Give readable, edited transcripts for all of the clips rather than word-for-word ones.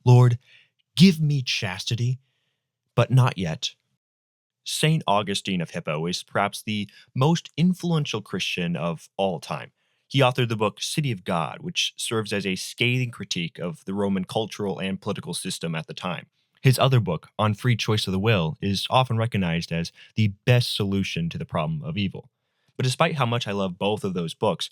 Lord, give me chastity, but not yet. St. Augustine of Hippo is perhaps the most influential Christian of all time. He authored the book City of God, which serves as a scathing critique of the Roman cultural and political system at the time. His other book, On Free Choice of the Will, is often recognized as the best solution to the problem of evil. But despite how much I love both of those books,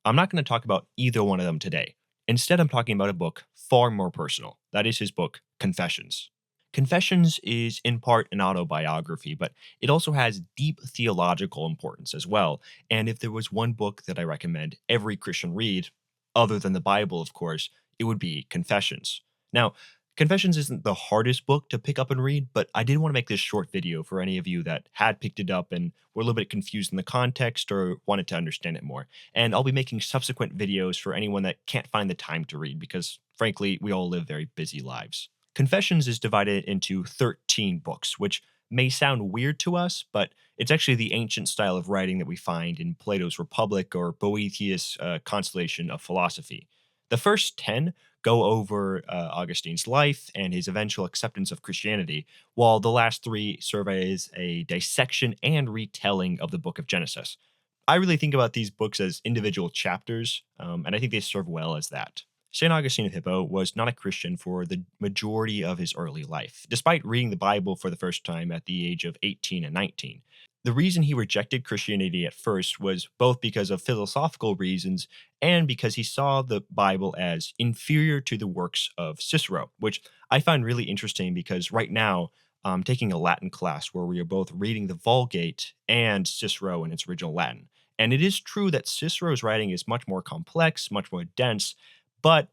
I'm not going to talk about either one of them today. Instead, I'm talking about a book far more personal. That is his book, Confessions. Confessions is in part an autobiography, but it also has deep theological importance as well. And if there was one book that I recommend every Christian read, other than the Bible, of course, it would be Confessions. Now, Confessions isn't the hardest book to pick up and read, but I did want to make this short video for any of you that had picked it up and were a little bit confused in the context or wanted to understand it more. And I'll be making subsequent videos for anyone that can't find the time to read because, frankly, we all live very busy lives. Confessions is divided into 13 books, which may sound weird to us, but it's actually the ancient style of writing that we find in Plato's Republic or Boethius' Constellation of Philosophy. The first 10 go over Augustine's life and his eventual acceptance of Christianity, while the last three serve as a dissection and retelling of the book of Genesis. I really think about these books as individual chapters, and I think they serve well as that. St. Augustine of Hippo was not a Christian for the majority of his early life, despite reading the Bible for the first time at the age of 18 and 19. The reason he rejected Christianity at first was both because of philosophical reasons and because he saw the Bible as inferior to the works of Cicero, which I find really interesting because right now I'm taking a Latin class where we are both reading the Vulgate and Cicero in its original Latin. And it is true that Cicero's writing is much more complex, much more dense, but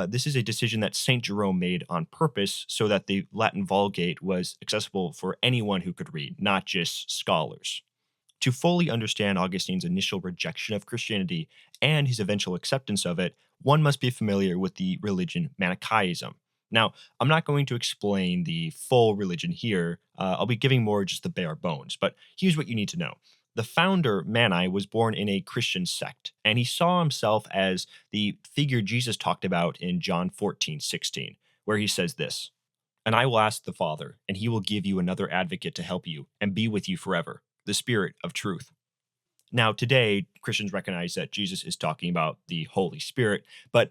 this is a decision that St. Jerome made on purpose so that the Latin Vulgate was accessible for anyone who could read, not just scholars. To fully understand Augustine's initial rejection of Christianity and his eventual acceptance of it, one must be familiar with the religion Manichaeism. Now, I'm not going to explain the full religion here. I'll be giving more just the bare bones, but here's what you need to know. The founder, Mani, was born in a Christian sect, and he saw himself as the figure Jesus talked about in John 14:16, where he says this, "And I will ask the Father, and he will give you another advocate to help you and be with you forever, the Spirit of truth." Now, today, Christians recognize that Jesus is talking about the Holy Spirit, but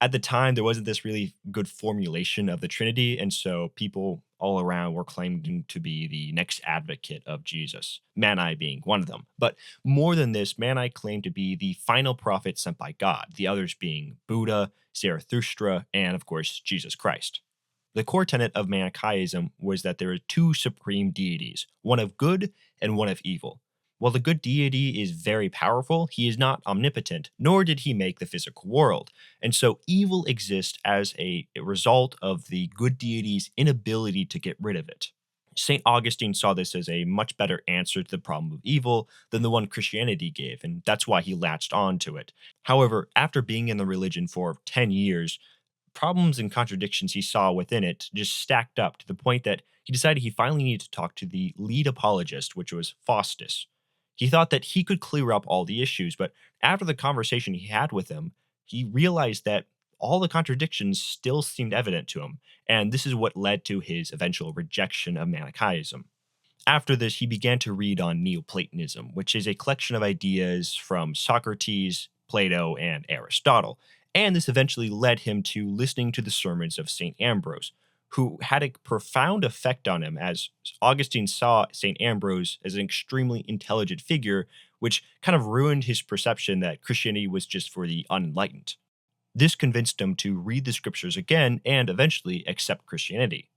at the time, there wasn't this really good formulation of the Trinity, and so people all around were claiming to be the next advocate of Jesus, Mani being one of them. But more than this, Mani claimed to be the final prophet sent by God, the others being Buddha, Zarathustra, and of course, Jesus Christ. The core tenet of Manichaeism was that there are two supreme deities, one of good and one of evil. While the good deity is very powerful, he is not omnipotent, nor did he make the physical world. And so evil exists as a result of the good deity's inability to get rid of it. St. Augustine saw this as a much better answer to the problem of evil than the one Christianity gave, and that's why he latched on to it. However, after being in the religion for 10 years, problems and contradictions he saw within it just stacked up to the point that he decided he finally needed to talk to the lead apologist, which was Faustus. He thought that he could clear up all the issues, but after the conversation he had with him, he realized that all the contradictions still seemed evident to him, and this is what led to his eventual rejection of Manichaeism. After this, he began to read on Neoplatonism, which is a collection of ideas from Socrates, Plato, and Aristotle. And this eventually led him to listening to the sermons of St. Ambrose, who had a profound effect on him as Augustine saw St. Ambrose as an extremely intelligent figure, which kind of ruined his perception that Christianity was just for the unenlightened. This convinced him to read the scriptures again and eventually accept Christianity.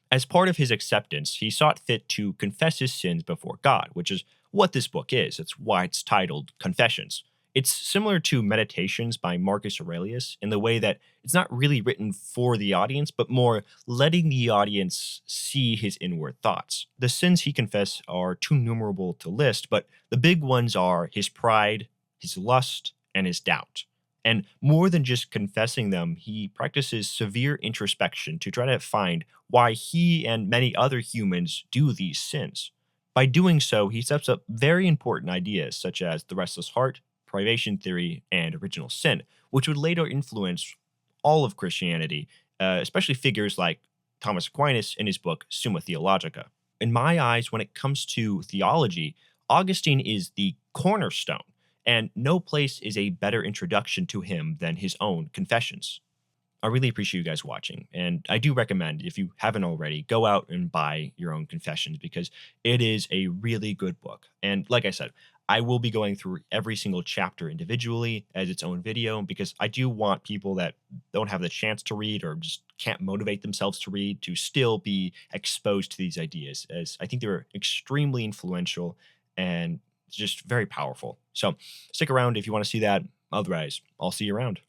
As part of his acceptance, he sought fit to confess his sins before God, which is what this book is. It's why it's titled Confessions. It's similar to Meditations by Marcus Aurelius in the way that it's not really written for the audience, but more letting the audience see his inward thoughts. The sins he confessed are too numerable to list, but the big ones are his pride, his lust, and his doubt. And more than just confessing them, he practices severe introspection to try to find why he and many other humans do these sins. By doing so, he sets up very important ideas such as the restless heart, privation theory, and original sin, which would later influence all of Christianity, especially figures like Thomas Aquinas in his book Summa Theologica. In my eyes, when it comes to theology, Augustine is the cornerstone, and no place is a better introduction to him than his own Confessions. I really appreciate you guys watching, and I do recommend, if you haven't already, go out and buy your own Confessions because it is a really good book. And like I said, I will be going through every single chapter individually as its own video because I do want people that don't have the chance to read or just can't motivate themselves to read to still be exposed to these ideas, as I think they're extremely influential and just very powerful. So stick around if you want to see that. Otherwise, I'll see you around.